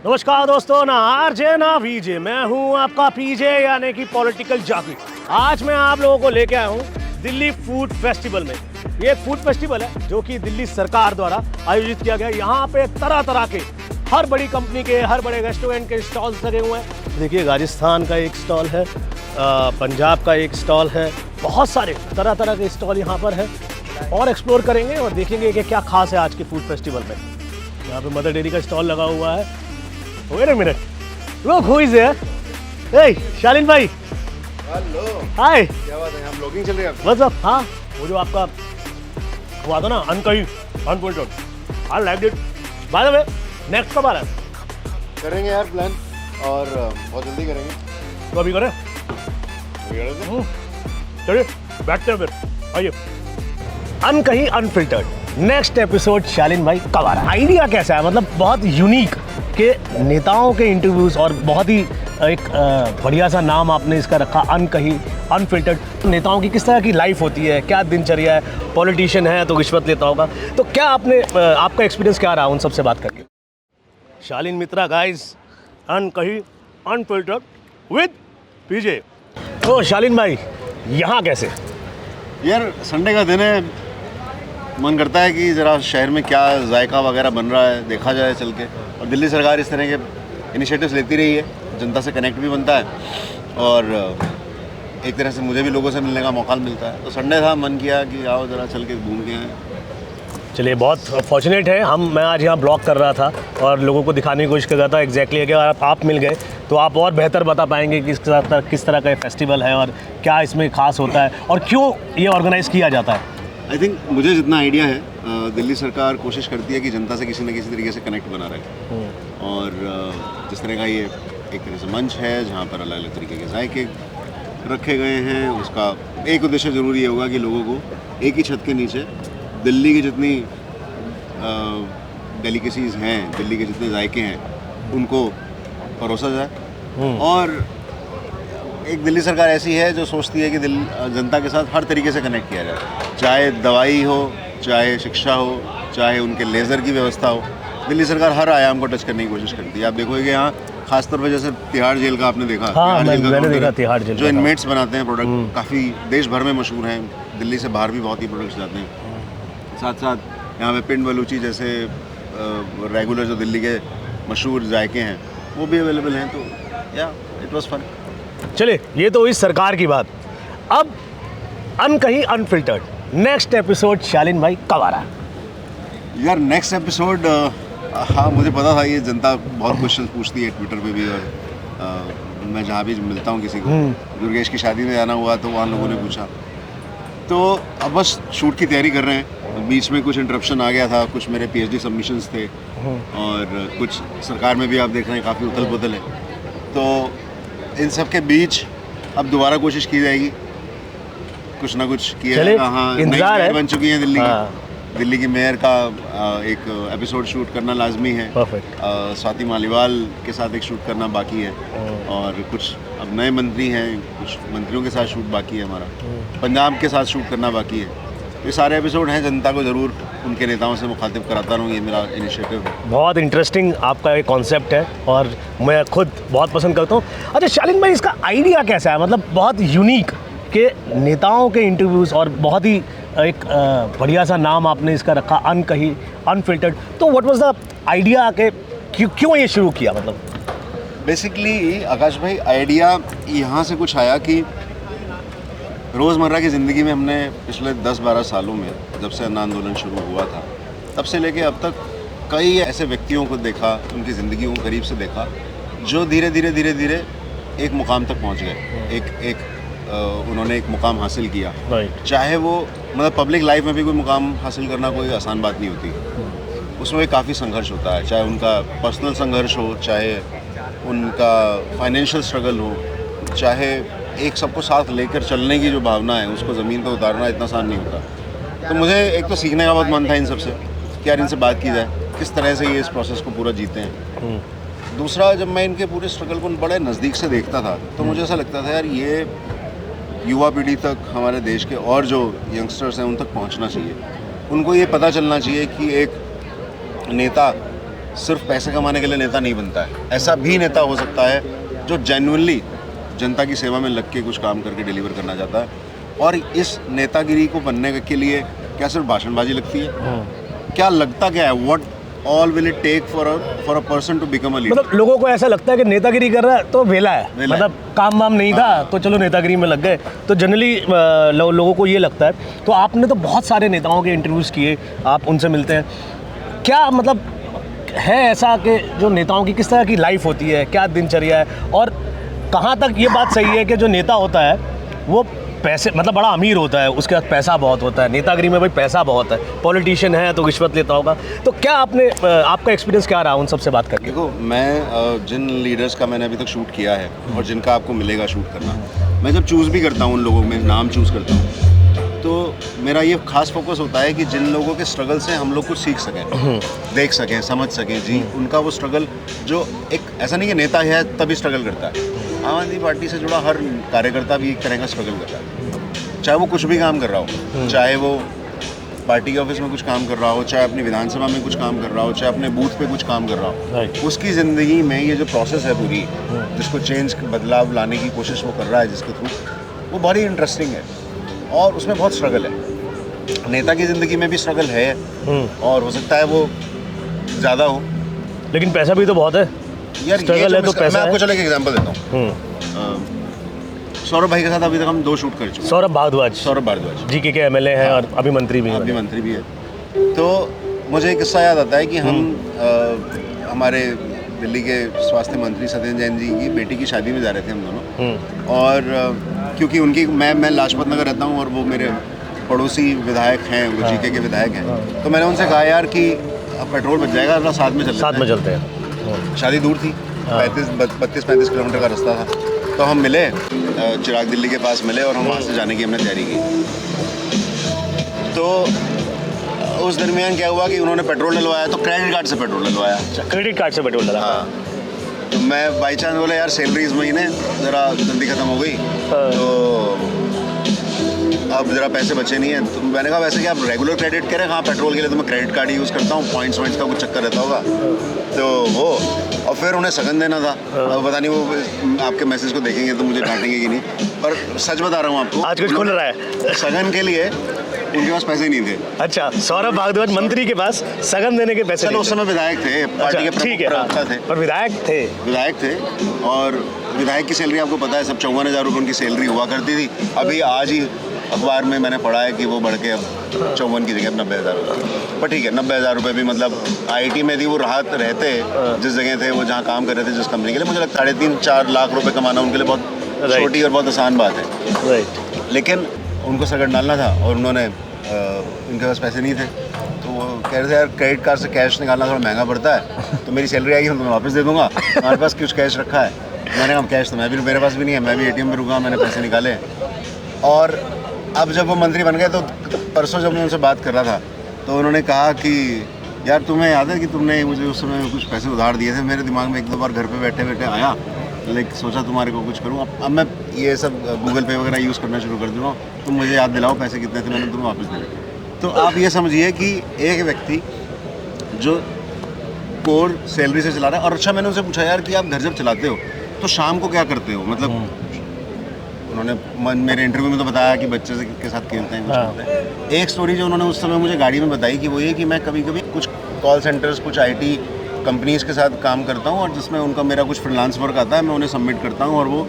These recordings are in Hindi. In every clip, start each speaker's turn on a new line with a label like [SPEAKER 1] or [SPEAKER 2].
[SPEAKER 1] नमस्कार दोस्तों, ना आरजे ना वीजे, मैं हूं आपका पीजे यानी कि पॉलिटिकल जॉकी। आज मैं आप लोगों को लेके आया हूं दिल्ली फूड फेस्टिवल में। ये एक फूड फेस्टिवल है जो कि दिल्ली सरकार द्वारा आयोजित किया गया। यहाँ पे तरह तरह के हर बड़ी कंपनी के, हर बड़े रेस्टोरेंट के स्टॉल्स लगे हुए हैं। देखिए, राजस्थान का एक स्टॉल है, पंजाब का एक स्टॉल है, बहुत सारे तरह तरह के स्टॉल यहाँ पर है। और एक्सप्लोर करेंगे और देखेंगे कि क्या खास है आज के फूड फेस्टिवल में। यहाँ पे मदर डेयरी का स्टॉल लगा हुआ है। Wait a minute. Look who is there. Hey, शालीन भाई।
[SPEAKER 2] हेलो।
[SPEAKER 1] Hi.
[SPEAKER 2] क्या बात है? हम ब्लॉगिंग चल रही है।
[SPEAKER 1] What's up? हाँ, वो जो आपका हुआ था ना अनकही, unfiltered. I liked it. By the way, next कब आ रहा है?
[SPEAKER 2] करेंगे यार प्लान और बहुत जल्दी करेंगे।
[SPEAKER 1] तो अभी करें? चलिए बैठते हैं फिर, आइए। अनकही अनफिल्टर्ड नेक्स्ट एपिसोड शालीन भाई कब आ रहा है? आइडिया कैसा है? मतलब बहुत यूनिक के नेताओं के इंटरव्यूज और बहुत ही एक बढ़िया सा नाम आपने इसका रखा, अनकही अनफिल्टर्ड। नेताओं की किस तरह की लाइफ होती है, क्या दिनचर्या है, पॉलिटिशियन है तो रिश्वत लेता होगा, तो क्या आपने आपका एक्सपीरियंस क्या रहा उन सबसे बात करके? शालीन मित्रा गाइस, अनकही अनफिल्टर्ड विद पीजे। तो शालीन भाई यहाँ कैसे?
[SPEAKER 2] यार संडे का दिन है, मन करता है कि ज़रा शहर में क्या जायका वगैरह बन रहा है देखा जाए चल के। और दिल्ली सरकार इस तरह के इनिशिएटिव्स लेती रही है, जनता से कनेक्ट भी बनता है और एक तरह से मुझे भी लोगों से मिलने का मौका मिलता है। तो संडे था, मन किया कि आओ ज़रा चल के घूम के आए।
[SPEAKER 1] चलिए, बहुत फॉर्चुनेट है मैं आज यहाँ ब्लॉग कर रहा था और लोगों को दिखाने की कोशिश कर रहा था एग्जैक्टली कि अगर आप मिल गए तो आप और बेहतर बता पाएंगे कि किस तरह का फेस्टिवल है और क्या इसमें खास होता है और क्यों ये ऑर्गेनाइज़ किया जाता है।
[SPEAKER 2] आई थिंक मुझे जितना आइडिया है, दिल्ली सरकार कोशिश करती है कि जनता से किसी न किसी तरीके से कनेक्ट बना रहे। और जिस तरह का ये एक तरह से मंच है जहाँ पर अलग अलग तरीके के जायके रखे गए हैं, उसका एक उद्देश्य ज़रूर ये होगा कि लोगों को एक ही छत के नीचे दिल्ली की जितनी डेलिकेसीज़ हैं, दिल्ली के जितने जायके हैं, उनको परोसा जाए। और एक दिल्ली सरकार ऐसी है जो सोचती है कि जनता के साथ हर तरीके से कनेक्ट किया जाए, चाहे दवाई हो, चाहे शिक्षा हो, चाहे उनके लेज़र की व्यवस्था हो। दिल्ली सरकार हर आयाम को टच करने की कोशिश करती है। आप देखोगे यहाँ खासतौर पर जैसे तिहाड़ जेल का आपने देखा।
[SPEAKER 1] हाँ, मैंने देखा तिहाड़ जेल
[SPEAKER 2] जो इनमेट्स बनाते हैं प्रोडक्ट, काफ़ी देश भर में मशहूर हैं, दिल्ली से बाहर भी बहुत ही प्रोडक्ट्स जाते हैं। साथ साथ यहाँ पे पिंड बलूची जैसे रेगुलर जो दिल्ली के मशहूर जायके हैं वो भी अवेलेबल हैं। तो या इट वाज फन।
[SPEAKER 1] चलिए, ये तो हुई सरकार की बात। अब अनकही अनफिल्टर्ड नेक्स्ट एपिसोड शालीन भाई कब आ रहा है?
[SPEAKER 2] यार नेक्स्ट एपिसोड, हाँ मुझे पता था ये जनता बहुत क्वेश्चन पूछती है ट्विटर पे भी। और मैं जहाँ भी मिलता हूँ किसी को, दुर्गेश की शादी में जाना हुआ तो वहाँ लोगों ने पूछा। तो अब बस शूट की तैयारी कर रहे हैं। बीच में कुछ इंटरप्शन आ गया था, कुछ मेरे पीएचडी सबमिशंस थे और कुछ सरकार में भी आप देख रहे हैं काफ़ी उथल पुथल है। तो इन सब के बीच अब दोबारा कोशिश की जाएगी, कुछ ना कुछ किया जाएगा। हाँ,
[SPEAKER 1] इंतजार है।
[SPEAKER 2] बन चुकी है दिल्ली की। दिल्ली की मेयर का एक एपिसोड शूट करना लाजमी है। स्वाति मालीवाल के साथ एक शूट करना बाकी है और कुछ अब नए मंत्री हैं, कुछ मंत्रियों के साथ शूट बाकी है हमारा। पंजाब के साथ शूट करना बाकी है। ये सारे एपिसोड हैं, जनता को ज़रूर उनके नेताओं से मुखातिब कराता रहूँ, ये मेरा इनिशिएटिव है।
[SPEAKER 1] बहुत इंटरेस्टिंग आपका एक कॉन्सेप्ट है और मैं खुद बहुत पसंद करता हूँ। अच्छा शालीन भाई, इसका आइडिया कैसा है? मतलब बहुत यूनिक के नेताओं के इंटरव्यूज़ और बहुत ही एक बढ़िया सा नाम आपने इसका रखा, अनकही अनफिल्टर्ड। तो व्हाट वाज द आइडिया के क्यों ये शुरू किया? मतलब
[SPEAKER 2] बेसिकली आकाश भाई, आइडिया यहाँ से कुछ आया कि रोज़मर्रा की ज़िंदगी में हमने पिछले 10-12 सालों में, जब से अन्ना आंदोलन शुरू हुआ था तब से लेके अब तक कई ऐसे व्यक्तियों को देखा, उनकी ज़िंदगी को करीब से देखा, जो धीरे धीरे एक मुकाम तक पहुँच गए। उन्होंने एक मुकाम हासिल किया। चाहे वो मतलब पब्लिक लाइफ में भी कोई मुकाम हासिल करना कोई आसान बात नहीं होती, उसमें काफ़ी संघर्ष होता है। चाहे उनका पर्सनल संघर्ष हो, चाहे उनका फाइनेंशियल स्ट्रगल हो, चाहे एक सबको साथ लेकर चलने की जो भावना है उसको ज़मीन पर उतारना इतना आसान नहीं होता। तो मुझे एक तो सीखने का बहुत मन था इन सबसे कि यार इनसे बात की जाए, किस तरह से ये इस प्रोसेस को पूरा जीते हैं। दूसरा, जब मैं इनके पूरे स्ट्रगल को बड़े नज़दीक से देखता था तो मुझे ऐसा लगता था यार ये युवा पीढ़ी तक, हमारे देश के और जो यंगस्टर्स हैं उन तक पहुंचना चाहिए। उनको ये पता चलना चाहिए कि एक नेता सिर्फ पैसे कमाने के लिए नेता नहीं बनता है। ऐसा भी नेता हो सकता है जो जेन्युइनली जनता की सेवा में लग के कुछ काम करके डिलीवर करना चाहता है। और इस नेतागिरी को बनने के लिए क्या सिर्फ भाषणबाजी लगती है? क्या लगता क्या है? What all will it take for a person to become a leader?
[SPEAKER 1] मतलब लोगों को ऐसा लगता है कि नेतागिरी कर रहा है तो वेला है,
[SPEAKER 2] वेला
[SPEAKER 1] मतलब काम वाम नहीं था तो चलो नेतागिरी में लग गए, तो जनरली लोगों को ये लगता है। तो आपने तो बहुत सारे नेताओं के इंटरव्यूज़ किए, आप उनसे मिलते हैं, क्या मतलब है ऐसा कि जो नेताओं की किस तरह की लाइफ होती है, क्या दिनचर्या है, और कहाँ तक ये बात सही है कि जो नेता होता है वो पैसे मतलब बड़ा अमीर होता है, उसके पास पैसा बहुत होता है, नेतागिरी में भाई पैसा बहुत है, पॉलिटिशियन है तो रिश्वत लेता होगा, तो क्या आपका एक्सपीरियंस क्या रहा उन सबसे बात करके?
[SPEAKER 2] देखो, मैं जिन लीडर्स का मैंने अभी तक शूट किया है और जिनका आपको मिलेगा शूट करना, मैं जब चूज़ भी करता हूँ उन लोगों में नाम चूज़ करता हूँ तो मेरा ये खास फोकस होता है कि जिन लोगों के स्ट्रगल से हम लोग कुछ सीख सकें, देख सकें, समझ सकें जी उनका वो स्ट्रगल, जो एक ऐसा नहीं कि नेता है तभी स्ट्रगल करता है। आम आदमी पार्टी से जुड़ा हर कार्यकर्ता भी एक तरह का स्ट्रगल कर रहा है, चाहे वो कुछ भी काम कर रहा हो, चाहे वो पार्टी के ऑफिस में कुछ काम कर रहा हो, चाहे अपनी विधानसभा में कुछ काम कर रहा हो, चाहे अपने बूथ पे कुछ काम कर रहा हो। उसकी ज़िंदगी में ये जो प्रोसेस है पूरी, जिसको चेंज बदलाव लाने की कोशिश वो कर रहा है जिसके थ्रू, वो बड़ी इंटरेस्टिंग है और उसमें बहुत स्ट्रगल है। नेता की ज़िंदगी में भी स्ट्रगल है और हो सकता है वो ज़्यादा हो,
[SPEAKER 1] लेकिन पैसा भी तो बहुत है
[SPEAKER 2] यार।
[SPEAKER 1] स्ट्रगल है तो पैसा
[SPEAKER 2] मैं आपको
[SPEAKER 1] है।
[SPEAKER 2] चलो एक एग्जांपल देता हूँ। सौरभ भाई के साथ अभी तक हम 2 शूट कर चुके हैं।
[SPEAKER 1] सौरभ भारद्वाज
[SPEAKER 2] जीके
[SPEAKER 1] के एमएलए हैं और अभी मंत्री भी हैं।
[SPEAKER 2] अभी मंत्री भी है। तो मुझे एक किस्सा याद आता है कि हम हमारे दिल्ली के स्वास्थ्य मंत्री सत्येंद्र जैन जी की बेटी की शादी में जा रहे थे हम दोनों, और क्योंकि उनकी मैं लाजपत नगर रहता हूँ और वो मेरे पड़ोसी विधायक हैं, वो जीके के विधायक हैं, तो मैंने उनसे कहा यार कि अब पेट्रोल बच जाएगा, अपना साथ में चलते हैं। शादी दूर थी, 32-35 किलोमीटर का रास्ता था, तो हम मिले, चिराग दिल्ली के पास मिले और हम वहाँ से जाने की हमने तैयारी की। तो उस दरमियान क्या हुआ कि उन्होंने पेट्रोल डलवाया, तो क्रेडिट कार्ड से पेट्रोल डलवाया।
[SPEAKER 1] क्रेडिट कार्ड से पेट्रोल डला?
[SPEAKER 2] हाँ। तो मैं बाई चांस बोला यार सैलरी इस महीने ज़रा जल्दी ख़त्म हो गई, तो अब ज़रा पैसे बचे नहीं हैं। तो मैंने कहा वैसे क्या आप रेगुलर क्रेडिट करें? हाँ, पेट्रोल के लिए तो मैं क्रेडिट कार्ड ही यूज़ करता हूँ, पॉइंट्स का कुछ चक्कर रहता होगा। तो वो, और फिर उन्हें सगन देना था। अब पता नहीं वो आपके मैसेज को देखेंगे तो मुझे डांटेंगे कि नहीं, पर सच बता रहा हूँ आपको,
[SPEAKER 1] आज कुछ खुल रहा है।
[SPEAKER 2] सगन के लिए उनके पास पैसे नहीं थे।
[SPEAKER 1] अच्छा, सौरभ भारद्वाज मंत्री के पास सगन देने के पैसे?
[SPEAKER 2] चलो उस समय विधायक थे, पार्टी के प्रवक्ता थे,
[SPEAKER 1] पर विधायक थे और विधायक की सैलरी आपको पता है सब 54,000 रुपये उनकी सैलरी हुआ करती थी। अभी आज ही अखबार में मैंने पढ़ा है कि वो बढ़ के अब 54 की जगह 90,000 रुपये। पर ठीक है, 90,000 रुपये भी मतलब IIT में थी वो राहत रहते, जिस जगह थे वो जहाँ काम कर रहे थे जिस कंपनी के लिए, मुझे लगता है 3.5-4 लाख रुपये कमाना उनके लिए बहुत छोटी और बहुत आसान बात है। लेकिन उनको सगन डालना था और उन्होंने उनके पास पैसे नहीं थे, तो वो कह रहे थे यार क्रेडिट कार्ड से कैश निकालना थोड़ा महंगा पड़ता है, तो मेरी सैलरी आएगी तो मैं वापस दे दूँगा, हमारे पास कुछ कैश रखा है। मैंने कहा कैश तो मेरे पास भी नहीं है, मैं भी ATM में रुका, मैंने पैसे निकाले। और अब जब वो मंत्री बन गए तो परसों जब मैं उनसे बात कर रहा था तो उन्होंने कहा कि यार तुम्हें याद है कि तुमने मुझे उस समय कुछ पैसे उधार दिए थे? मेरे दिमाग में 1-2 बार घर पे बैठे बैठे आया, लाइक सोचा तुम्हारे को कुछ करूँ। अब मैं ये सब गूगल पे वगैरह यूज़ करना शुरू कर दूँगा, तुम मुझे याद दिलाओ पैसे कितने थे, मैंने तुम्हें वापस दे दिए। तो आप ये समझिए कि एक व्यक्ति जो कोर सैलरी से चला रहा है। और अच्छा, मैंने उनसे पूछा यार कि आप घर जब चलाते हो तो शाम को क्या करते हो? मतलब उन्होंने मेरे इंटरव्यू में तो बताया कि बच्चे के साथ खेलते हैं, कुछ करते हैं। एक स्टोरी जो उन्होंने उस समय मुझे गाड़ी में बताई कि वो ये कि मैं कभी कभी कुछ कॉल सेंटर्स, कुछ IT कंपनीज़ के साथ काम करता हूँ और जिसमें उनका मेरा कुछ फ्रीलांस वर्क आता है, मैं उन्हें सबमिट करता हूँ और वो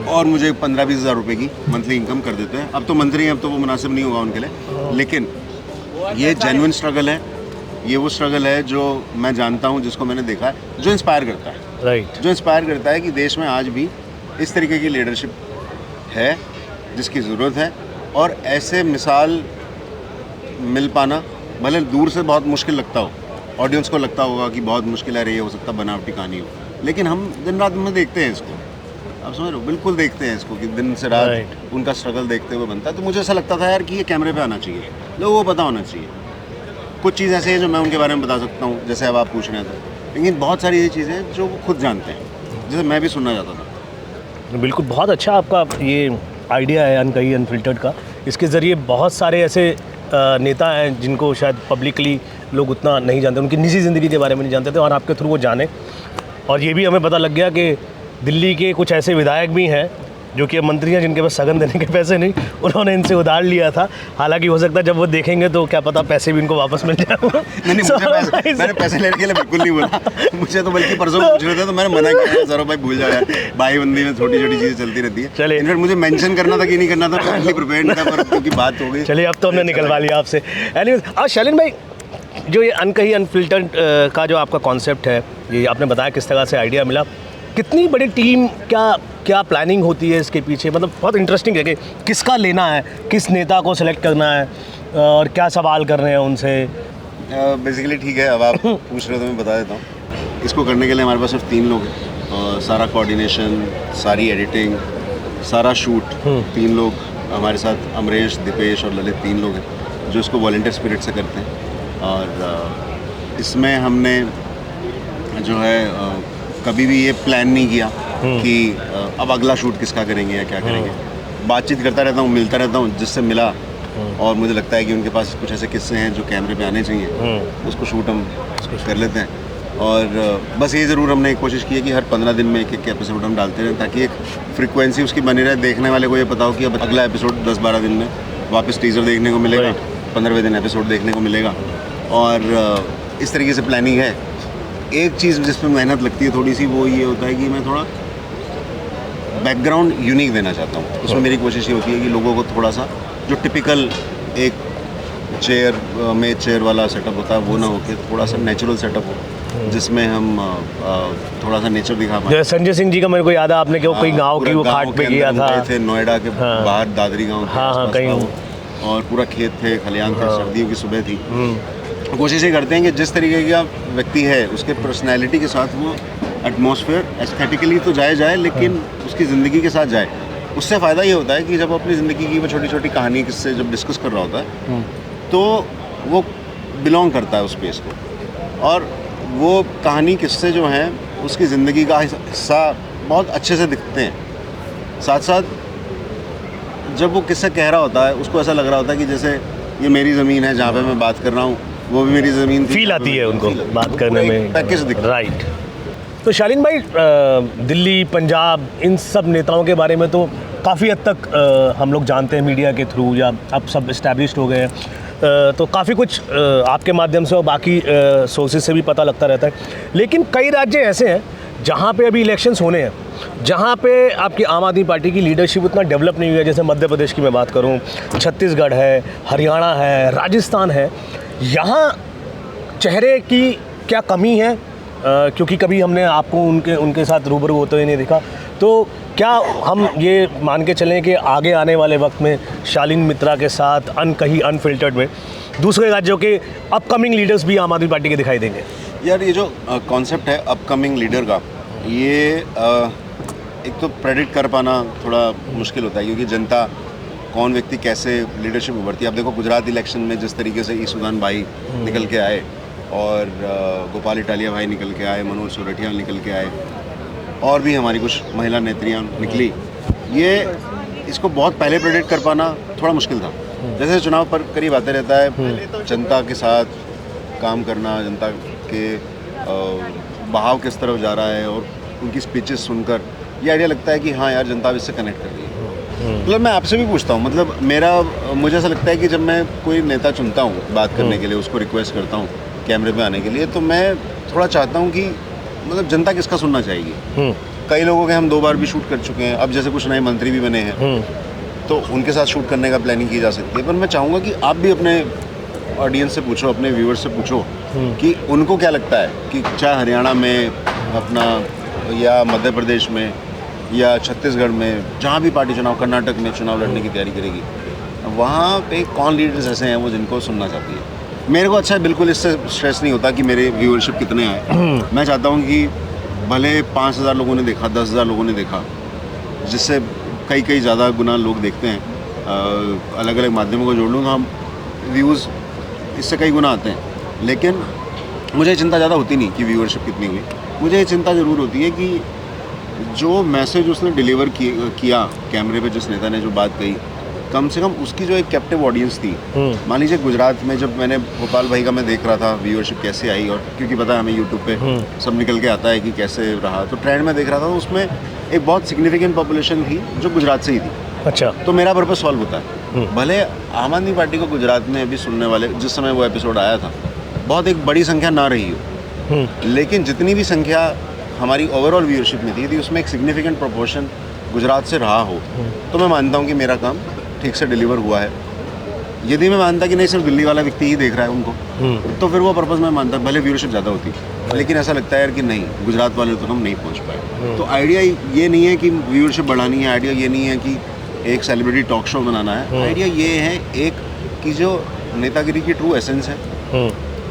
[SPEAKER 1] और मुझे 15-20 हज़ार रुपये की मंथली इनकम कर देते हैं। अब तो मंत्री हैं, अब तो वो मुनासिब नहीं होगा उनके लिए, लेकिन ये जेन्युइन स्ट्रगल है। ये वो स्ट्रगल है जो मैं जानता हूँ, जिसको मैंने देखा है, जो इंस्पायर करता है। जो इंस्पायर करता है कि देश में आज भी इस तरीके की लीडरशिप है जिसकी ज़रूरत है, और ऐसे मिसाल मिल पाना भले दूर से बहुत मुश्किल लगता हो, ऑडियंस को लगता होगा कि बहुत मुश्किल है, ये हो सकता बनावटी कहानी हो, लेकिन हम दिन रात में देखते हैं इसको, आप समझ रहे हो, बिल्कुल देखते हैं इसको कि दिन से रात उनका स्ट्रगल देखते हुए बनता है। तो मुझे ऐसा लगता था यार कि ये कैमरे पे आना चाहिए, लोगों को पता होना चाहिए। कुछ चीज़ ऐसे हैं जो मैं उनके बारे में बता सकता हूँ, जैसे अब आप पूछ रहे हैं, तो लेकिन बहुत सारी ये चीज़ें हैं जो वो खुद जानते हैं, जैसे मैं भी सुनना चाहता था। बिल्कुल, बहुत अच्छा आपका ये आइडिया है अनकही अनफिल्टर्ड का। इसके ज़रिए बहुत सारे ऐसे नेता हैं जिनको शायद पब्लिकली लोग उतना नहीं जानते, उनकी निजी ज़िंदगी के बारे में नहीं जानते थे, और आपके थ्रू वो जाने। और ये भी हमें पता लग गया कि दिल्ली के कुछ ऐसे विधायक भी हैं जो कि अब मंत्री हैं जिनके पास सगन देने के पैसे नहीं, उन्होंने इनसे उधार लिया था। हालांकि हो सकता है जब वो देखेंगे तो क्या पता पैसे भी इनको वापस मिल जाए।
[SPEAKER 2] नहीं, मैंने पैसे लेने के लिए बिल्कुल नहीं बोला, मुझे तो बल्कि परसों पूछ रहे थे तो मैंने मना किया, सौरभ भाई भूल जाओ यार, भाई बंदी में छोटी छोटी चीज़ें चलती रहती है।
[SPEAKER 1] चलिए,
[SPEAKER 2] इनफैक्ट मुझे मेंशन करना था कि नहीं करना था, मैं प्रिपेयर था, पर क्योंकि बात हो गई।
[SPEAKER 1] चलिए, अब तो हमने निकलवा लिया आपसे। एनीवेज, आज शालीन भाई, जो ये अनकही अनफिल्टर्ड का जो आपका कॉन्सेप्ट है, ये आपने बताया किस तरह से आइडिया मिला, कितनी बड़ी टीम, क्या प्लानिंग होती है इसके पीछे? मतलब बहुत इंटरेस्टिंग है कि किसका लेना है, किस नेता को सिलेक्ट करना है और क्या सवाल कर रहे हैं उनसे।
[SPEAKER 2] बेसिकली ठीक है, अब आप पूछ रहे हो तो मैं बता देता हूँ। इसको करने के लिए हमारे पास सिर्फ 3 लोग हैं, सारा कोऑर्डिनेशन, सारी एडिटिंग, सारा शूट, 3 लोग हमारे साथ, अमरेश, दीपेश और ललित 3 लोग हैं जो इसको वॉलंटियर स्पिरिट से करते हैं। और इसमें हमने जो है कभी भी ये प्लान नहीं किया कि अब अगला शूट किसका करेंगे या क्या करेंगे। बातचीत करता रहता हूँ, मिलता रहता हूँ, जिससे मिला और मुझे लगता है कि उनके पास कुछ ऐसे किस्से हैं जो कैमरे पे आने चाहिए, उसको शूट हम कर लेते हैं। और बस ये ज़रूर हमने कोशिश की है कि हर 15 दिन में एक एपिसोड हम डालते रहें, ताकि एक फ्रिक्वेंसी उसकी बनी रहे, देखने वाले को ये पता हो कि अब अगला एपिसोड 10-12 दिन में वापस टीजर देखने को मिलेगा, 15वें दिन एपिसोड देखने को मिलेगा। और इस तरीके से प्लानिंग है। एक चीज़ जिसमें मेहनत लगती है थोड़ी सी, वो ये होता है कि मैं थोड़ा बैकग्राउंड यूनिक देना चाहता हूँ। उसमें मेरी कोशिश ये होती है कि लोगों को थोड़ा सा जो टिपिकल एक मेज चेयर वाला सेटअप होता है वो ना होके थोड़ा सा नेचुरल सेटअप हो, जिसमें हम थोड़ा सा नेचर दिखा पाएं।
[SPEAKER 1] संजय सिंह जी का मेरे को याद है, आपने क्या कोई गांव की वो खाट पे किया था,
[SPEAKER 2] थे नोएडा के बाहर दादरी गाँव,
[SPEAKER 1] कहीं,
[SPEAKER 2] और पूरा खेत थे, खलियान थे, सर्दियों की सुबह थी। कोशिश ये करते हैं कि जिस तरीके का व्यक्ति है उसके पर्सनैलिटी के साथ वो एटमॉस्फेयर एस्थेटिकली तो जाए लेकिन उसकी ज़िंदगी के साथ जाए। उससे फ़ायदा ये होता है कि जब अपनी ज़िंदगी की वो छोटी छोटी कहानी किससे जब डिस्कस कर रहा होता है तो वो बिलोंग करता है उस स्पेस को, और वो कहानी किस्से जो हैं उसकी ज़िंदगी का हिस्सा बहुत अच्छे से दिखते हैं। साथ साथ जब वो किस्सा कह रहा होता है उसको ऐसा लग रहा होता है कि जैसे ये मेरी ज़मीन है जहाँ पे मैं बात कर रहा हूँ, वो भी मेरी ज़मीन थी।
[SPEAKER 1] फील आती है उनको बात करने में,
[SPEAKER 2] पैकेज दिखता है।
[SPEAKER 1] राइट। तो शालीन भाई, दिल्ली, पंजाब, इन सब नेताओं के बारे में तो काफ़ी हद तक हम लोग जानते हैं मीडिया के थ्रू, या अब सब इस्टेब्लिश्ड हो गए हैं, तो काफ़ी कुछ आपके माध्यम से और बाकी सोर्सेज से भी पता लगता रहता है। लेकिन कई राज्य ऐसे हैं जहाँ पे अभी इलेक्शंस होने हैं, जहाँ पे आपकी आम आदमी पार्टी की लीडरशिप उतना डेवलप नहीं हुई है। जैसे मध्य प्रदेश की मैं बात करूँ, छत्तीसगढ़ है, हरियाणा है, राजस्थान है। यहाँ चेहरे की क्या कमी है? क्योंकि कभी हमने आपको उनके साथ रूबरू होते हुए नहीं देखा, तो क्या हम ये मान के चलें कि आगे आने वाले वक्त में शालीन मित्रा के साथ अनकही अनफिल्टर्ड में दूसरे राज्यों के अपकमिंग लीडर्स भी आम आदमी पार्टी के दिखाई देंगे?
[SPEAKER 2] यार, ये जो कॉन्सेप्ट है अपकमिंग लीडर का, ये एक तो प्रेडिक्ट कर पाना थोड़ा मुश्किल होता है, क्योंकि जनता कौन व्यक्ति कैसे लीडरशिप उभरती है। आप देखो गुजरात इलेक्शन में जिस तरीके से ईसुदान भाई निकल के आए, और गोपाल इटालिया भाई निकल के आए, मनोज सोरठिया निकल के आए, और भी हमारी कुछ महिला नेत्रियाँ निकली, ये इसको बहुत पहले प्रेडिक्ट कर पाना थोड़ा मुश्किल था। जैसे चुनाव पर करीब आते रहता है, जनता के साथ काम करना, जनता के बहाव किस तरफ जा रहा है, और उनकी स्पीचेस सुनकर ये आइडिया लगता है कि हाँ यार, जनता इससे कनेक्ट कर रही है। मतलब मैं आपसे भी पूछता हूँ, मतलब मुझे ऐसा लगता है कि जब मैं कोई नेता चुनता हूँ बात करने के लिए, उसको रिक्वेस्ट करता हूँ कैमरे पे आने के लिए, तो मैं थोड़ा चाहता हूँ कि मतलब जनता किसका सुनना चाहेगी। कई लोगों के हम 2 बार भी शूट कर चुके हैं, अब जैसे कुछ नए मंत्री भी बने हैं तो उनके साथ शूट करने का प्लानिंग की जा सकती है। पर मैं चाहूँगा कि आप भी अपने ऑडियंस से पूछो, अपने व्यूअर्स से पूछो कि उनको क्या लगता है कि चाहे हरियाणा में अपना, या मध्य प्रदेश में, या छत्तीसगढ़ में, जहाँ भी पार्टी चुनाव, कर्नाटक में चुनाव लड़ने की तैयारी करेगी, वहाँ पे कौन लीडर्स ऐसे हैं वो जिनको सुनना चाहती है। मेरे को अच्छा है, बिल्कुल इससे स्ट्रेस नहीं होता कि मेरे व्यूअरशिप कितने आए। मैं चाहता हूँ कि भले 5000 लोगों ने देखा, 10,000 लोगों ने देखा, जिससे कई ज़्यादा गुना लोग देखते हैं, अलग अलग माध्यमों को जोड़ लूँगा, हम व्यूज़ इससे कई गुना आते हैं। लेकिन मुझे चिंता ज़्यादा होती नहीं कि व्यूअरशिप कितनी हुई। मुझे ये चिंता ज़रूर होती है कि जो मैसेज उसने डिलीवर किया कैमरे पे, जिस नेता ने जो बात कही, कम से कम उसकी जो एक कैप्टिव ऑडियंस थी, मान लीजिए गुजरात में जब मैंने भोपाल भाई का मैं देख रहा था व्यूअरशिप कैसे आई, और क्योंकि पता है हमें यूट्यूब पे सब निकल के आता है कि कैसे रहा, तो ट्रेंड में देख रहा था तो उसमें एक बहुत सिग्निफिकेंट पॉपुलेशन थी जो गुजरात से ही थी।
[SPEAKER 1] अच्छा,
[SPEAKER 2] तो मेरा पर्पज सॉल्व होता है। भले आम आदमी पार्टी को गुजरात में अभी सुनने वाले जिस समय वो एपिसोड आया था बहुत एक बड़ी संख्या ना रही हो, लेकिन जितनी भी संख्या हमारी ओवरऑल व्यूअरशिप में थी यदि उसमें एक सिग्निफिकेंट प्रोपोर्शन गुजरात से रहा हो तो मैं मानता हूँ कि मेरा काम ठीक से डिलीवर हुआ है। यदि मैं मानता कि नहीं सिर्फ दिल्ली वाला व्यक्ति ही देख रहा है उनको, तो फिर वो पर्पज़ मैं मानता भले व्यूअरशिप ज़्यादा होती, लेकिन ऐसा लगता है यार कि नहीं गुजरात वाले तो हम नहीं पहुँच पाए। तो आइडिया ये नहीं है कि व्यूअरशिप बढ़ानी है, आइडिया ये नहीं है कि एक सेलिब्रिटी टॉक शो बनाना है, आइडिया ये है एक कि जो नेतागिरी की ट्रू एसेंस है,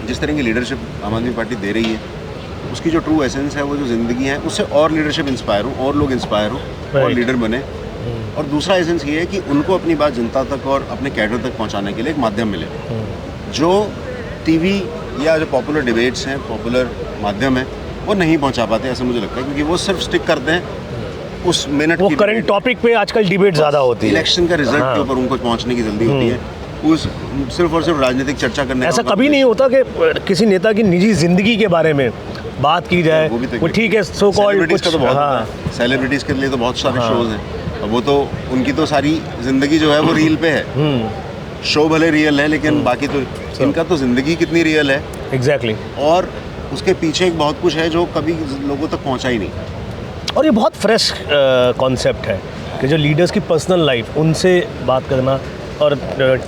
[SPEAKER 2] जिस तरह की लीडरशिप आम आदमी पार्टी दे रही है उसकी जो ट्रू एसेंस है, वो जो ज़िंदगी है उससे और लीडरशिप इंस्पायर हो, और लोग इंस्पायर हो और लीडर बने। और दूसरा एसेंस ये है कि उनको अपनी बात जनता तक और अपने कैडर तक पहुंचाने के लिए एक माध्यम मिले जो टीवी या जो पॉपुलर डिबेट्स हैं, पॉपुलर माध्यम है, वो नहीं पहुंचा पाते, ऐसा मुझे लगता है, क्योंकि वो सिर्फ स्टिक करते हैं उस मिनट
[SPEAKER 1] वो करंट टॉपिक पे आजकल डिबेट ज़्यादा होती है,
[SPEAKER 2] इलेक्शन का रिजल्ट के ऊपर उनको पहुंचने की जल्दी होती है, उस सिर्फ और सिर्फ राजनीतिक चर्चा करने।
[SPEAKER 1] ऐसा कभी नहीं होता कि किसी नेता की निजी जिंदगी के बारे में बात की जाए, वो ठीक है सो कॉल्ड कुछ,
[SPEAKER 2] सेलिब्रिटीज़ के लिए तो बहुत सारे शोज हैं, वो तो उनकी तो सारी जिंदगी जो है वो रील पे है, शो भले रियल है लेकिन बाकी तो इनका तो जिंदगी कितनी रियल है।
[SPEAKER 1] एग्जैक्टली
[SPEAKER 2] और उसके पीछे एक बहुत कुछ है जो कभी लोगों तक पहुंचा ही नहीं।
[SPEAKER 1] और ये बहुत फ्रेश कॉन्सेप्ट है कि जो लीडर्स की पर्सनल लाइफ उनसे बात करना, और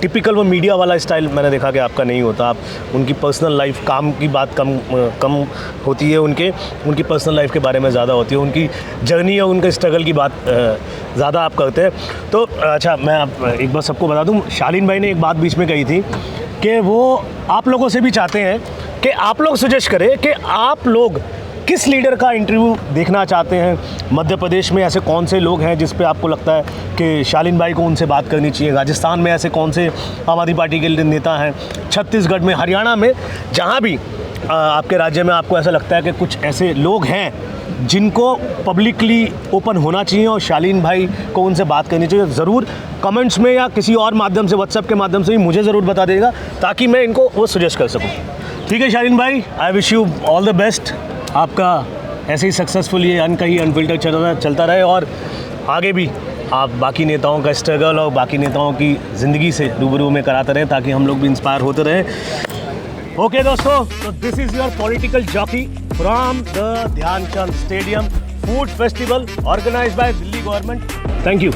[SPEAKER 1] टिपिकल वो मीडिया वाला स्टाइल मैंने देखा कि आपका नहीं होता, आप उनकी पर्सनल लाइफ, काम की बात कम होती है, उनकी पर्सनल लाइफ के बारे में ज़्यादा होती है, उनकी जर्नी और उनके स्ट्रगल की बात ज़्यादा आप करते हैं। तो अच्छा, मैं आप एक बार सबको बता दूं, शालीन भाई ने एक बात बीच में कही थी कि वो आप लोगों से भी चाहते हैं कि आप लोग सजेस्ट करें कि आप लोग किस लीडर का इंटरव्यू देखना चाहते हैं। मध्य प्रदेश में ऐसे कौन से लोग हैं जिस पे आपको लगता है कि शालीन भाई को उनसे बात करनी चाहिए, राजस्थान में ऐसे कौन से आम आदमी पार्टी के नेता हैं, छत्तीसगढ़ में, हरियाणा में, जहाँ भी आपके राज्य में आपको ऐसा लगता है कि कुछ ऐसे लोग हैं जिनको पब्लिकली ओपन होना चाहिए और शालीन भाई को उनसे बात करनी चाहिए, ज़रूर कमेंट्स में या किसी और माध्यम से, व्हाट्सएप के माध्यम से भी मुझे ज़रूर बता देगा ताकि मैं इनको वो सजेस्ट कर सकूँ। ठीक है शालीन भाई, I wish you all the best, आपका ऐसे ही सक्सेसफुल ये अनकही अनफिल्टर चलता रहे और आगे भी आप बाकी नेताओं का स्ट्रगल और बाकी नेताओं की ज़िंदगी से रूबरू में कराते रहें ताकि हम लोग भी इंस्पायर होते रहें। ओके दोस्तों, तो this is your political jockey from the Dhyan Chand stadium food festival organised by Delhi government. Thank you.